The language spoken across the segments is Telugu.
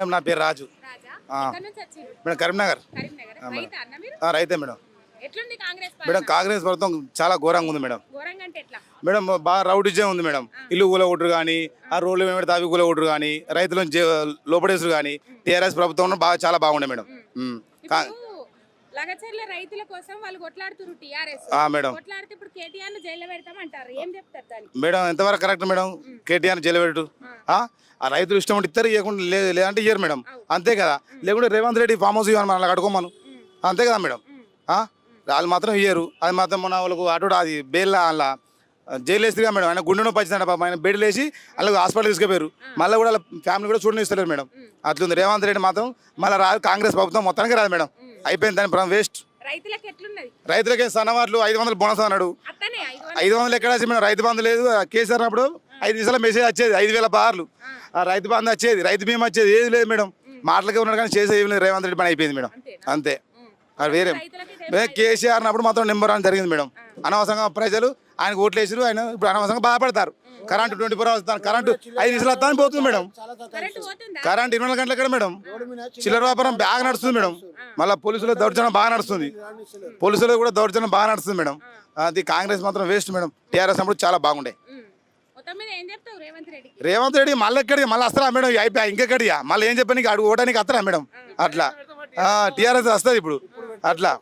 మేడం నా పేరు రాజు. మేడం కరీంనగర్. రైతే మేడం. మేడం కాంగ్రెస్ ప్రభుత్వం చాలా ఘోరంగా ఉంది మేడం. మేడం బాగా రౌడిజం ఉంది మేడం. ఇల్లు కూలగొట్టురు కానీ, ఆ రోడ్లు ఏమిటి అవి కూలగొట్టురు కానీ, రైతులను లోపడేసురు కానీ, టీఆర్ఎస్ ప్రభుత్వం బాగా చాలా బాగుండే మేడం. లగచర్ల రైతుల కోసం వాళ్ళు కొట్లాడుతున్నారు టిఆర్ఎస్. మేడం కొట్లాడితే ఇప్పుడు కేటీఆర్ ని జైల్లో పెడతామంటారు, ఏం చెప్తారు దానికి? మేడం ఎంతవరకు కరెక్ట్ మేడం? కేటీఆర్ జైలు పెట్టు. ఆ రైతులు ఇష్టం ఉంటే ఇస్తారు, ఇవ్వకుండా లేదంటే ఇయ్యరు మేడం. అంతే కదా. లేకుంటే రేవంత్ రెడ్డి ఫామ్ హౌస్ ఇవ్వను అలా కట్టుకోమను. అంతే కదా మేడం. వాళ్ళు మాత్రం ఇయ్యరు. అది మాత్రం మన వాళ్ళకు అటు అది బెయిల్ అలా జైలు వేస్తుందిగా మేడం. ఆయన గుండె నొప్పి వచ్చిందంట పాపం. ఆయన బెడ్ వేసి వాళ్ళకి హాస్పిటల్ తీసుకుపోయారు. మళ్ళీ కూడా వాళ్ళ ఫ్యామిలీ కూడా చూడనిస్తలేరు మేడం. అట్లుంది. రేవంత్ రెడ్డి మాత్రం మళ్ళీ రాదు. కాంగ్రెస్ ప్రభుత్వం మొత్తానికి రాదు మేడం. అయిపోయింది. దాని వేస్ట్. రైతులకి సన్నవాట్లు 500 బోనస్ అన్నాడు. 500 ఎక్కడ వచ్చి మేడం? రైతు బంధు లేదు. కేసీఆర్ అప్పుడు 5 నిమిషాల మెసేజ్ వచ్చేది, 5,000 బార్లు. రైతు బంధు వచ్చేది, రైతు బీమా వచ్చేది, ఏది లేదు మేడం. మాటలకే ఉన్నాడు కానీ చేసేది ఏం లేదు. రేవంత్ రెడ్డి పని అయిపోయింది మేడం. అంతే. అది వేరే. కేసీఆర్ అప్పుడు మాత్రం నెంబర్ 1 జరిగింది మేడం. అనవసరంగా ప్రజలు ఆయనకు ఓట్లు వేసారు. ఆయన ఇప్పుడు అనవసరంగా బాధపడతారు. కరెంటు 24 అవర్స్ వస్తాను, కరెంటు 5 నిమిషాలు వస్తాను పోతుంది మేడం. కరెంటు 24 గంటల ఎక్కడ మేడం? చిల్లర వ్యాపారం బాగా నడుస్తుంది మేడం. మళ్ళీ పోలీసుల దౌర్జన్యం బాగా నడుస్తుంది. పోలీసులు కూడా దౌర్జన్యం బాగా నడుస్తుంది మేడం. అది కాంగ్రెస్ మాత్రం వేస్ట్ మేడం. టీఆర్ఎస్ అప్పుడు చాలా బాగుండే. రేవంత్ రెడ్డి మళ్ళీ ఎక్కడికి మళ్ళీ వస్తారా మేడం? అయిపోయా ఇంకెక్కడికి మళ్ళీ ఏం చెప్పాను? అడుగు ఓటానికి వస్తారా మేడం? అట్లా టీఆర్ఎస్ వస్తుంది ఇప్పుడు. అట్లా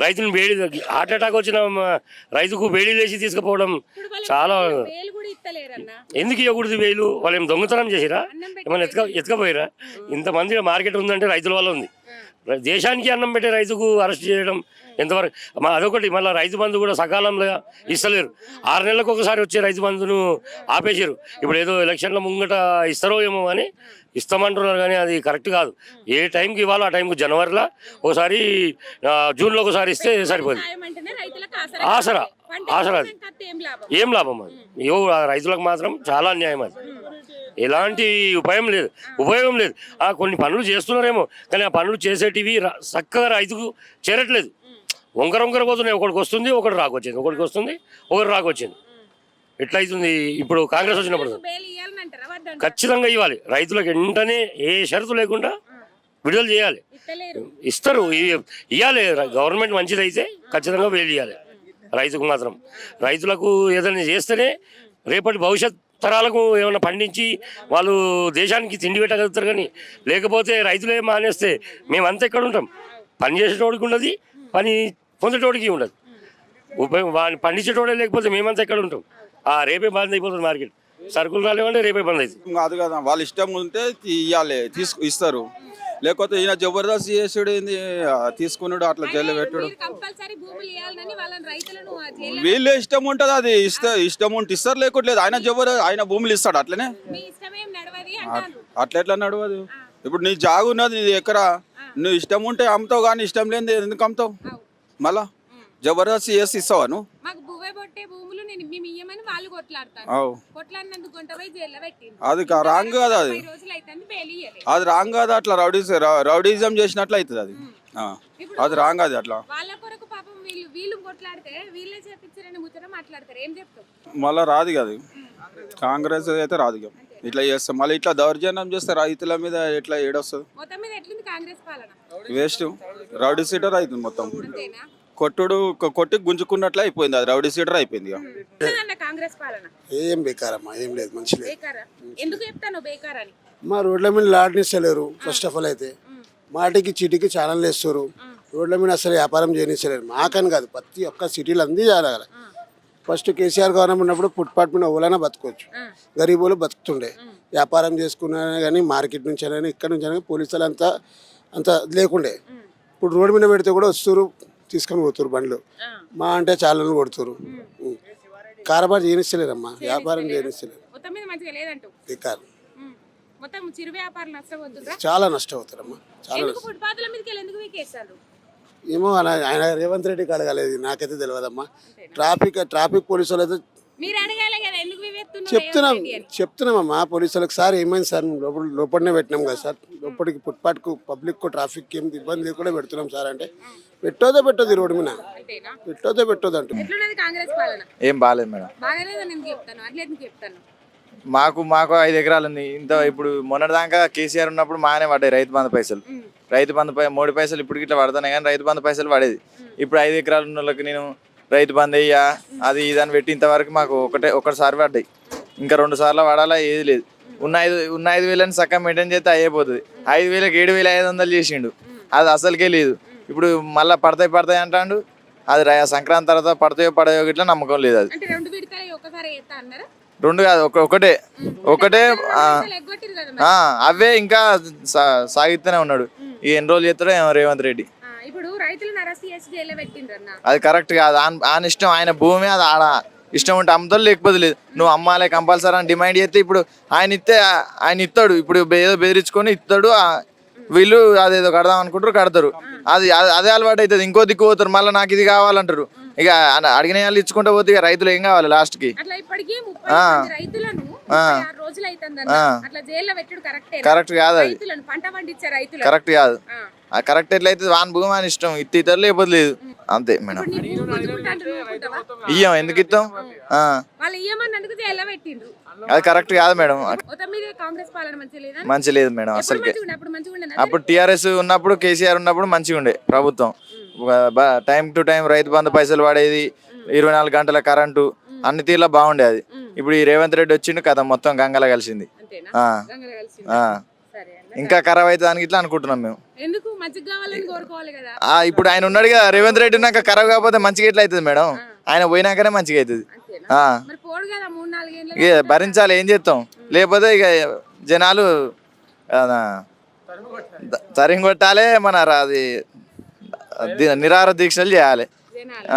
రైతులను వేడి హార్ట్ అటాక్ వచ్చిన రైతుకు వేడి లేచి తీసుకుపోవడం చాలా. ఎందుకు ఇవ్వకూడదు వేలు? వాళ్ళు ఏం దొంగతనం చేసిరా? ఏమైనా ఎత్తుకపోయిరా? ఇంతమంది మార్కెట్ ఉందంటే రైతుల వల్ల ఉంది. దేశానికి అన్నం పెట్టే రైతుకు అరెస్ట్ చేయడం ఎంతవరకు? అదొకటి. మళ్ళీ రైతు బంధు కూడా సకాలంలో ఇస్తలేరు. 6 నెలలకు ఒకసారి వచ్చే రైతు బంధును ఆపేసారు. ఇప్పుడు ఏదో ఎలక్షన్ల ముంగట ఇస్తారో ఏమో అని ఇస్తామంటున్నారు కానీ అది కరెక్ట్ కాదు. ఏ టైంకి ఇవ్వాలో ఆ టైంకి జనవరిలో ఒకసారి, జూన్లో ఒకసారి ఇస్తే సరిపోదు. ఆసరా అది ఏం లాభం? అది రైతులకు మాత్రం చాలా అన్యాయం. అది ఎలాంటి ఉపయోగం లేదు. కొన్ని పనులు చేస్తున్నారేమో కానీ ఆ పనులు చేసేటివి చక్కగా రైతుకు చేరట్లేదు. వంకర పోతున్నాయి. ఒకటికి వస్తుంది, ఒకటి రాకొచ్చింది. ఒకటికి వస్తుంది, ఒకటి రాకొచ్చింది. ఎట్లయితుంది ఇప్పుడు? కాంగ్రెస్ వచ్చినప్పుడు ఖచ్చితంగా ఇవ్వాలి. రైతులకు వెంటనే ఏ షరతు లేకుండా విడుదల చేయాలి. ఇస్తారు, ఇవ్వాలి. గవర్నమెంట్ మంచిది అయితే ఖచ్చితంగా వేలు ఇవ్వాలి రైతుకు మాత్రం. రైతులకు ఏదైనా చేస్తేనే రేపటి భవిష్యత్ తరాలకు ఏమైనా పండించి వాళ్ళు దేశానికి తిండి పెట్టగలుగుతారు. కానీ లేకపోతే రైతులే మానేస్తే మేమంతా ఎక్కడ ఉంటాం? పని చేసేటోడికి ఉండదు, పని పొందేటోడికి ఉండదు. వాడిని పండించేటోడే లేకపోతే మేమంతా ఎక్కడ ఉంటాం? రేపే బంద్ అయిపోతుంది మార్కెట్. సరుకులు రాలేవంటే రేపే బంద్ అవుతుంది. కాదు కదా, వాళ్ళ ఇష్టం ఉంటే ఇవ్వాలి, ఇస్తారు. లేకపోతే ఈయన జబర్దస్త్ చేసుడు ఏంది, తీసుకున్నాడు అట్లా జైలు పెట్టుడు. వీళ్ళే ఇష్టం ఉంటుంది. అది ఇష్టం ఉంటే ఇస్తారు, లేకపోతే ఆయన జబర్దస్త్ ఆయన భూములు ఇస్తాడు. అట్లనే ఎట్లా నడవదు? ఇప్పుడు నీ జాగు ఉన్నది, నీ ఎకరా, నువ్వు ఇష్టం ఉంటే అమ్ముతావు కానీ ఇష్టం లేని ఎందుకు అమ్ముతావు? మళ్ళా జబర్దస్త్ చేసి ఇస్తావా నువ్వు? అది రాంగ్ కదా. అది రాంగ్ కదా. అట్లా రౌడీజం చేసినట్లు అవుతుంది. అది రాంగ్. అది అట్లా మళ్ళా రాదు కదా. కాంగ్రెస్ అయితే రాదు. ఇట్లా చేస్తాం మళ్ళీ ఇట్లా దౌర్జన్యం చేస్తే రైతుల మీద ఎట్లా ఏడొస్తుంది? వేస్ట్. రౌడీ సీటర్ అవుతుంది మొత్తం. కొట్టి గుంజుకున్నట్లు అయిపోయింది. అది రౌడీ సీటర్ అయిపోయింది. ఏం బేకారమ్మా, ఏం లేదు, మంచి మా రోడ్ల మీద లాడినిస్తలేరు. ఫస్ట్ ఆఫ్ ఆల్ అయితే మాటికి చీటికి ఛానల్ వేస్తారు. రోడ్ల మీద అసలు వ్యాపారం చేయనిస్తలేరు. మాకని కాదు, ప్రతి ఒక్క సిటీలు అంది చేయాలి. ఫస్ట్ కేసీఆర్ గవర్నమెంట్ ఉన్నప్పుడు ఫుట్పాత్ మీద ఓలైనా బతకొచ్చు, గరీబులు బతుకుతుండే. వ్యాపారం చేసుకున్నా కానీ మార్కెట్ నుంచి అయినా ఇక్కడ నుంచి అయినా పోలీసులు అంత లేకుండే. ఇప్పుడు రోడ్డు మీద పెడితే కూడా వస్తారు, తీసుకొని పోతారు బండ్లు. మా అంటే చాలా కొడుతారు. కారబార్ చేయనిస్తలేరమ్మా, వ్యాపారం చేయనిస్తలేరు. చాలా నష్టపోతారమ్మా. చాలా ఏమో ఆయన రేవంత్ రెడ్డికి అడగలేదు, నాకైతే తెలియదమ్మా. ట్రాఫిక్ పోలీసులు అయితే చెప్తున్నామమ్మా పోలీసులకు. సార్ ఏమైంది సార్, లోపలనే పెట్టినాం కదా సార్, లోపలికి ఫుట్పాత్కు పబ్లిక్ ట్రాఫిక్ ఏం ఇబ్బంది లేకుండా పెడుతున్నాం సార్ అంటే పెట్టదు ఈ రోడ్డు మీద పెట్టదు అంటు. ఏం బాగాలేదు మేడం. మాకు 5 ఎకరాలు ఉంది. ఇంత ఇప్పుడు మొన్నటిదాకా కేసీఆర్ ఉన్నప్పుడు మానే పడ్డాయి రైతు బంధు పైసలు. రైతు బంధు 3 పైసలు ఇప్పుడు ఇట్లా పడుతున్నాయి కానీ రైతు బంధు పైసలు పడేది. ఇప్పుడు 5 ఎకరాలు ఉన్న వాళ్ళకి నేను రైతు బంధు అయ్యా అది ఇదని పెట్టి ఇంతవరకు మాకు ఒకటిసారి పడ్డాయి. ఇంకా 2 సార్లు పడాలా ఏది లేదు. ఉన్న 5,000 చక్కగా మెయింటైన్ చేస్తే అయిపోతుంది. 5,000కి 7,500 చేసిండు, అది అసలుకే లేదు. ఇప్పుడు మళ్ళీ పడతాయి అంటాడు. అది సంక్రాంతి తర్వాత పడతాయో ఇట్లా నమ్మకం లేదు. అది అంటే 2 విడతలు ఒకసారి వేస్తా అన్నారా? 2 కాదు, ఒకటే ఎగ్గొట్టిరు కదా. అవే ఇంకా సాగిస్తూనే ఉన్నాడు. ఈ ఎన్ని రోజులు చేస్తాడో ఏమో రేవంత్ రెడ్డి. ఇప్పుడు రైతులను అరెస్ట్ చేసి జైల్లో పెట్టిండ్రన్న. అది కరెక్ట్ కాదు. ఆయన ఇష్టం, ఆయన భూమి, అది ఆడ ఇష్టం ఉంటే అమ్ముతాడు, లేకపోతే లేదు. నువ్వు అమ్మాలే కంపల్సరీ అని డిమాండ్ చేస్తే ఇప్పుడు ఆయన ఇస్తాడు. ఇప్పుడు ఏదో బెదిరించుకొని ఇస్తాడు. వీళ్ళు అదేదో కడదాం అనుకుంటారు, కడతారు. అదే అలవాటు అవుతుంది. ఇంకో దిక్కు పోతారు, మళ్ళీ నాకు ఇది కావాలంటారు. ఇక అడిగిన వాళ్ళు ఇచ్చుకుంటూ పోతే ఇక రైతులు ఏం కావాలి లాస్ట్ కి? అట్లా ఇప్పటికీ 30 మంది రైతులను 36 రోజులు అవుతుందన్న. అట్లా జైల్లో పెట్టుడు కరెక్ట్ కాదు. అది రైతులను పంట పండించే రైతులు కరెక్ట్ కాదు. కరెక్ట్ ఎట్లయితే వాని భూమి అని ఇష్టం, ఇస్తారు లేకపోతే లేదు, అంతే మేడం. ఇయ్యం, ఎందుకు ఇస్తాం? వాళ్ళు ఇయ్యమన్నందుకు జైల్లో పెట్టిండ్రు. అది కరెక్ట్ కాదు మేడం. మొత్తం మీద కాంగ్రెస్ పాలన మంచిగా లేదా? మంచి లేదు మేడం అసలుకే. అప్పుడు మంచిగా ఉండేనా? అప్పుడు టీఆర్ఎస్ ఉన్నప్పుడు, కేసీఆర్ ఉన్నప్పుడు మంచిగా ఉండే ప్రభుత్వం. Time to time Rythu Bandhu పైసలు పడేది, 24 గంటల కరెంటు, అన్ని తీర్లా బాగుండే. అది ఇప్పుడు ఈ రేవంత్ రెడ్డి వచ్చిండు కదా, మొత్తం గంగలో కలిసింది. అంతేనా? గంగలో కలిసింది. సరే అన్న. ఇంకా ఖరాబ్ అవుతుంది అని ఇట్లా అనుకుంటున్నాం మేము. ఎందుకు మంచిగా కావాలని కోరుకోవాలి కదా. ఇప్పుడు ఆయన ఉన్నాడు కదా, రేవంత్ రెడ్డి ఉన్నాక ఖరాబ్ కాకపోతే మంచిగా ఎట్లా అవుతుంది మేడం? ఆయన పోయినాకనే మంచిగా అవుతుంది. అంతేనా? మరి పోడు కదా 3-4 ఏళ్ళు. ఇక భరించాలి, ఏం చేస్తాం? లేకపోతే ఇక జనాలు తరిం కొట్టాలి, మన అది నిరాహార దీక్షలు చేయాలి. జనాలు